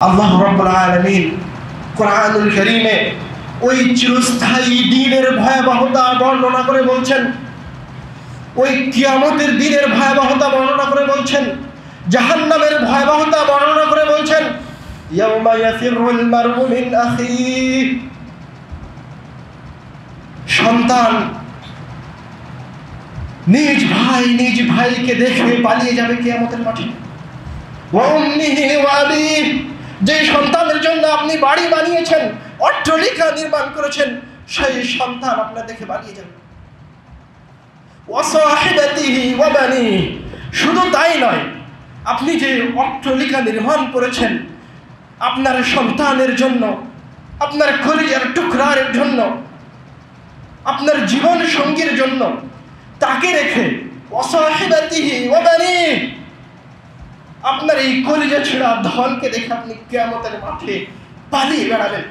আল্লাহ রাব্বুল আলামিন কোরআনুল কারীমে ওই চিরস্থায়ী দিনের ভয়াবহতা বর্ণনা করে বলছেন, ওই কিয়ামতের দিনের ভয়াবহতা বর্ণনা করে বলছেন, জাহান্নামের ভয়াবহতা বর্ণনা করে বলছেন, ইয়াউমা ইয়াফিরুল মারউ মিন আখিহি, সন্তান নিজ ভাইকে দেখে পালিয়ে যাবে কিয়ামতের মাঠে। ওয়া উম্মিহি ওয়া আবিহি, যে সন্তানের জন্য আপনি বাড়ি বানিয়েছেন, অট্টালিকা নির্মাণ করেছেন, সেই সন্তান আপনার দেখে পালিয়ে যাবে। ওয়া সাহিবাতিহি ওয়া বানিহি, শুধু তাই নয়, আপনি যে অট্টালিকা নির্মাণ করেছেন আপনার সন্তানের জন্য, আপনার কলিজার টুকরার জন্য, আপনার জীবন সঙ্গীর জন্য, তাকে রেখে ওয়া সাহিবাতিহি ওয়া বানিহি, আপনার এই কলিজা ছেঁড়া ধনকে দেখে আপনি কিয়ামতের মাঠে পালিয়ে বেড়াবেন।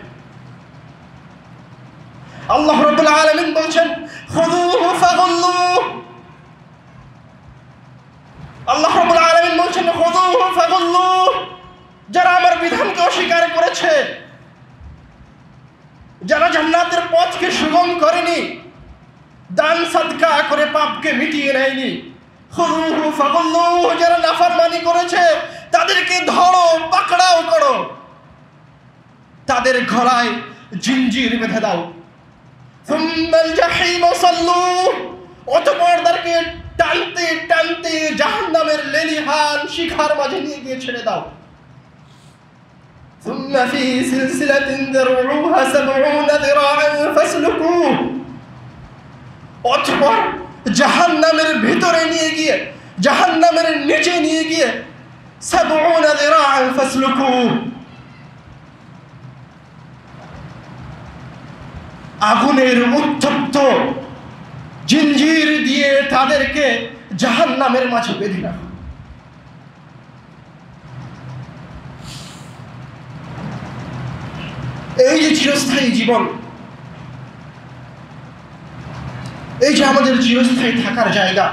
আল্লাহ রাব্বুল আলামিন বলছেন, খুযুহু ফাগুল্লুহু, আল্লাহ রাব্বুল আলামিন বলছেন, খুযুহু ফাগুল্লুহু, যারা আমার বিধানকে অস্বীকার করেছে, যারা জান্নাতের পথকে সুগম করেনি, দান সাদকা করে পাপকে মিটিয়ে নেয়নি, খুযুহু ফাগুল্লুহু, যারা নাফরমানি করেছে তাদেরকে ধরো, পাকড়াও করো, তাদের গলায় জিঞ্জির বেঁধে দাও। সুম্মাল জাহিম সাল্লুহু, অতঃপর তাদেরকে টানতে টানতে জাহান্নামের লেলিহান শিখার মাঝে নিয়ে গিয়ে ছেড়ে দাও। সুম্মা ফি সিলসিলাতিন যারউহা ৭০ যিরাআন ফাসলুকুহু, অতঃপর জাহান্নামের ভিতরে নিয়ে গিয়ে, জাহান্নামের নিচে নিয়ে গিয়ে ৭০ যিরাআন ফাসলুকুহু, আগুনের উত্তপ্ত জিঞ্জির দিয়ে তাদেরকে জাহান্নামের মাঝে বেঁধে রাখো। এই যে চিরস্থায়ী জীবন, এই যে আমাদের চিরস্থায়ী থাকার জায়গা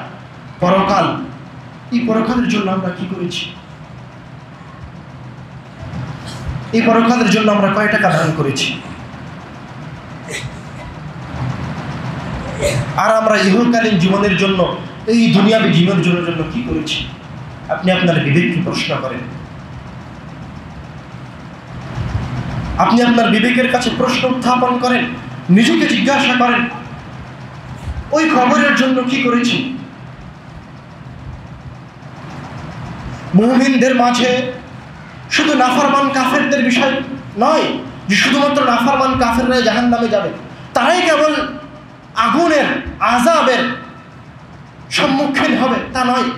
পরকাল, এই পরকালের জন্য আমরা কি করেছি? এই পরকালের জন্য আমরা কয় টাকা দান করেছি? আর আমরা ইহকালীন জীবনের জন্য, এই দুনিয়াবী জীবনের জন্য কি করেছি? আপনি আপনার বিবেককে প্রশ্ন করেন, আপনি আপনার বিবেকের কাছে প্রশ্ন উত্থাপন করেন, নিজেকে জিজ্ঞাসা করেন, ওই কবরের জন্য কি করেছি? মুমিনদের মাঝে শুধু নাফরমান কাফেরদের বিষয় নয় যে শুধুমাত্র নাফরমান কাফেররাই জাহান্নামে যাবে, তারাই কেবল আগুনের আযাবের সম্মুখীন হবে তা নয়।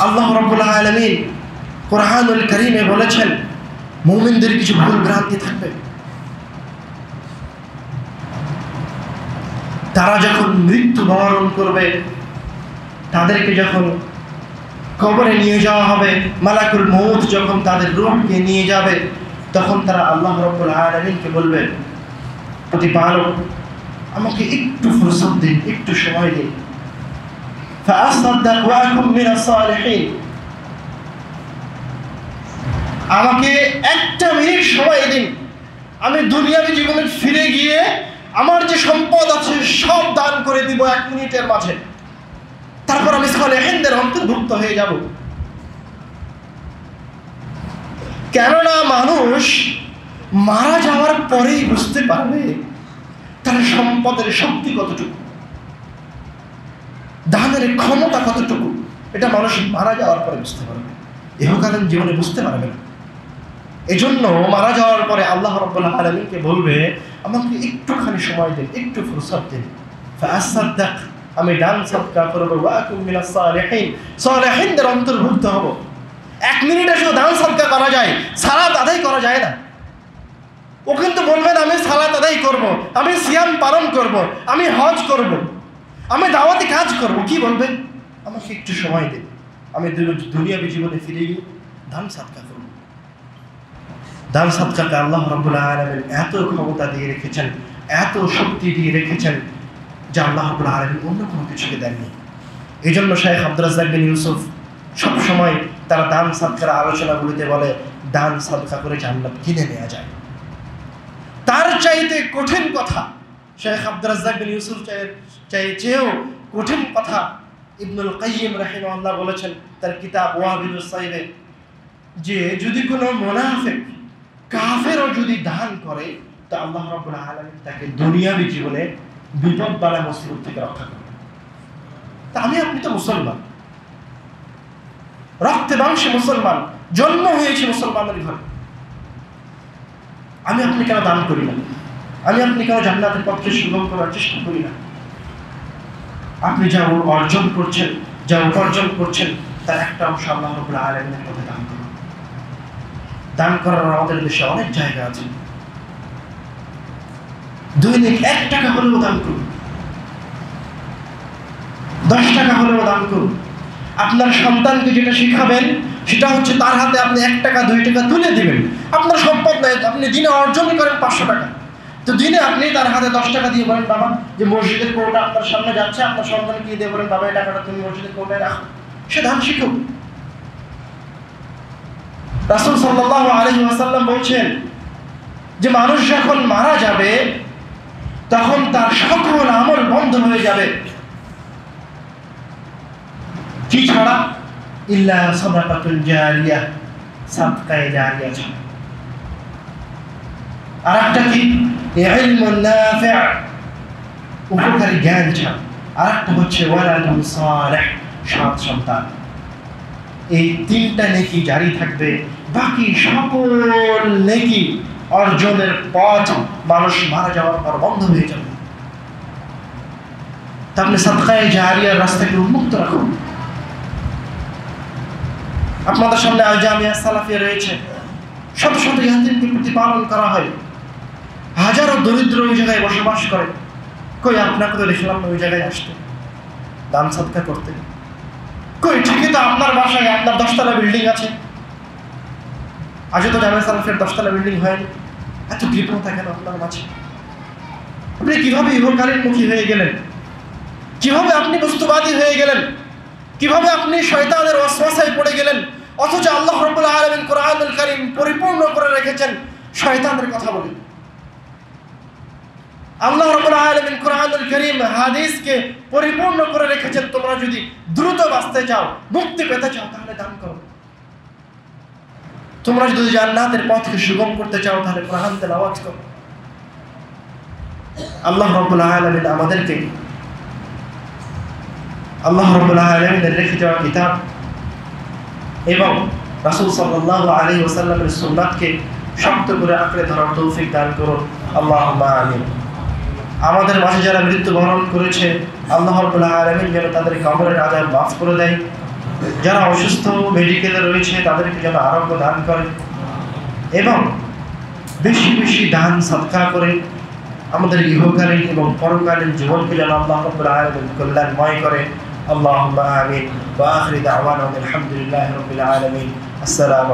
আল্লাহ রাব্বুল আলামিন কোরআনুল কারীমে বলেছেন, মুমিনদের কিছু ভুল ভ্রান্তি থাকবে। তারা যখন মৃত্যুবরণ করবে, তাদেরকে যখন কবরে নিয়ে যাওয়া হবে, মালাকুল মউত যখন তাদের রূহকে নিয়ে যাবে, তখন তারা আল্লাহ রাব্বুল আলামিনকে বলবে, প্রতিপালক আমাকে একটু ফুরসত দিন, একটু সময় দিন, ফাআসাদদাক ওয়া আকুম মিনাস সালিহিন, আমাকে একটা মিনিট সময় দিন, আমি দুনিয়াবী জীবনে ফিরে গিয়ে আমার যে সম্পদ আছে সব দান করে দিব 1 মিনিটের মাঝে, তারপর আমি সালেহিনদের অন্তর্ভুক্ত হয়ে যাব। কেননা মানুষ মারা যাওয়ার পরেই বুঝতে পারবে তার সম্পদের শক্তি কতটুকু, দানের ক্ষমতা কতটুকু, এটা মানুষ মারা যাওয়ার পরে বুঝতে পারবে, ইহকালীন জীবনে বুঝতে পারবে না। এজন্য মারা যাওয়ার পরে আল্লাহ রাব্বুল আলামিনকে বলবে, আমাকে একটুখানি সময় দিন, একটু ফুরসত দিন, ফাআসাদদাক, আমি দান সাদকা করব, ওয়া আকুম মিনাস সালিহিন, সালিহিনদের অন্তর্ভুক্ত হব। 1 মিনিটে শুধু দান সাদকা করা যায়, সালাত আদায় করা যায় না। ও কিন্তু বলবেন আমি সালাত আদায় করব, আমি সিয়াম পালন করব, আমি হজ করব, আমি দাওয়াতি কাজ করব, কি বলবে? আমাকে একটু সময় দিন, আমি দুনিয়াবী জীবনে ফিরে গিয়ে দান সাদকা করব। দান সাদকাকে আল্লাহ রাব্বুল আলামিন এত ক্ষমতা দিয়ে রেখেছেন, এত শক্তি দিয়ে রেখেছেন, যা আল্লাহ রাব্বুল আলামিন অন্য কোনো কিছুকে দেননি। এই জন্য শেখ আব্দুর রাজ্জাক বিন ইউসুফ সবসময় তারা দান সাদকার আলোচনাগুলিতে বলে দান সাদকা করে জান্নাত কিনে নেওয়া যায়। তার চাইতে কঠিন কথা শেখ আব্দুর রাজ্জাক বিন ইউসুফ চেয়েও কঠিন কথা ইবনুল কাইয়িম রাহিমাহুল্লাহ বলেছেন তার কিতাব ওয়াবিলুস সাইরে, যে যদি কোনো মুনাফিক কাফেরও যদি দান করে তা আল্লাহ রাব্বুল আলামিন তাকে দুনিয়াবী জীবনে বিপদ বালা মুসিবত থেকে রক্ষা করবে। তা আমি আপনি তো মুসলমান, রক্তে মাংসে মুসলমান, জন্ম হয়েছে মুসলমানের ঘরে, আমি আপনি কেন দান করি না? আমি আপনি কেন জান্নাতের পথকে সুগম করার চেষ্টা করি না? আপনি যা অর্জন করছেন, যা উপার্জন করছেন, তার একটা অংশ আল্লাহ রাব্বুল আলামিনের পথে দান করুন। দান করার আমাদের দেশে অনেক জায়গা আছে। দৈনিক 1 টাকা হলেও দান করুন, 10 টাকা হলেও দান করুন। আপনার সন্তানকে যেটা শিখাবেন সেটা হচ্ছে তার হাতে আপনি 1 টাকা 2 টাকা তুলে দিবেন। আপনার সম্পদ নয়, আপনি দিনে অর্জন করেন 500 টাকা, তো দিনে আপনি তার হাতে 10 টাকা দিয়ে বলেন বাবা যে মসজিদের কোটা আপনার সামনে যাচ্ছে, আপনার সন্তানকে দিয়ে বলেন বাবা এই টাকাটা তুমি মসজিদের কোটায় রাখো, সে দান শিখুক। রাসূল সাল্লাল্লাহু আলাইহি ওয়াসাল্লাম বলছেন যে মানুষ যখন মারা যাবে তখন তার সকল আমল বন্ধ হয়ে যাবে, কি ছাড়া? ইল্লা সাদাকাতুল জারিয়া, সাদকায়ে জারিয়া ছাড়া। আর একটা কি? ইলমুন নাফি', উপকারী জ্ঞান ছাড়া। আর একটা হচ্ছে ওয়ালাদুন সালিহ, সৎ সন্তান। এই 3টা নেকি জারি থাকবে, বাকি সকল নেকি অর্জনের পথ মানুষ মারা যাওয়ার পর বন্ধ হয়ে যাবে। তা আপনি সাদকায়ে জারিয়ার রাস্তাকে উন্মুক্ত রাখুন। আপনাদের সামনে আল জামিয়া সালাফিয়া রয়েছে, শত শত ইয়াতীমকে প্রতিপালন করা হয়, হাজারো দরিদ্র ওই জায়গায় বসবাস করে। কই আপনাকে তো দেখলাম ওই জায়গায় আসতে দান সদকা করতে? কই ঠিকই তো আপনার বাসায় আপনার 10 তলা বিল্ডিং আছে, আজও তো জামিয়া সালাফিয়ার 10 তলা বিল্ডিং হয়নি। এত কৃপণতা কেন আপনার মাঝে? আপনি কিভাবে ইহকালীন মুখী হয়ে গেলেন? কিভাবে আপনি বস্তুবাদী হয়ে গেলেন? কিভাবে আপনি শয়তানের ওয়াসওয়াসায় পড়ে গেলেন? অথচ আল্লাহ রাব্বুল আলামিন কোরআনুল কারীম পরিপূর্ণ করে রেখেছেন শয়তানের কথা বলে। আল্লাহ রাব্বুল আলামিন কোরআনুল কারীম হাদিসকে পরিপূর্ণ করে রেখেছেন। তোমরা যদি দ্রুত বাঁচতে চাও, মুক্তি পেতে চাও, তাহলে দান করো। তোমরা যদি জান্নাতের পথকে সুগম করতে চাও, তাহলে কোরআন তেলাওয়াত করো। আল্লাহ রাব্বুল আলামিন আমাদেরকে আল্লাহ রাব্বুল আলামিনের রেখে যাওয়া কিতাব এবং রাসূল সাল্লাল্লাহু আলাইহি ওয়াসাল্লামের সুন্নাতকে শক্ত করে আঁকড়ে ধরার তৌফিক দান করুন। আল্লাহুম্মা আমিন। আমাদের মাঝে যারা মৃত্যুবরণ করেছে, আল্লাহ রাব্বুল আলামিন যেন তাদের কবরের আযাব মাফ করে দেয়। যারা অসুস্থ মেডিকেলে রয়েছে তাদেরকে যেন আরোগ্য দান করে এবং বেশি বেশি দান সদকা করে আমাদের ইহকালীন এবং পরকালীন জীবনকে যেন আল্লাহ রাব্বুল আলামিন কল্যাণময় করে। আল্লাহুম্মা আমিন। ওয়া আখিরু দাওয়ানা আলহামদুলিল্লাহি রাব্বিল আলামিন। আসসালামু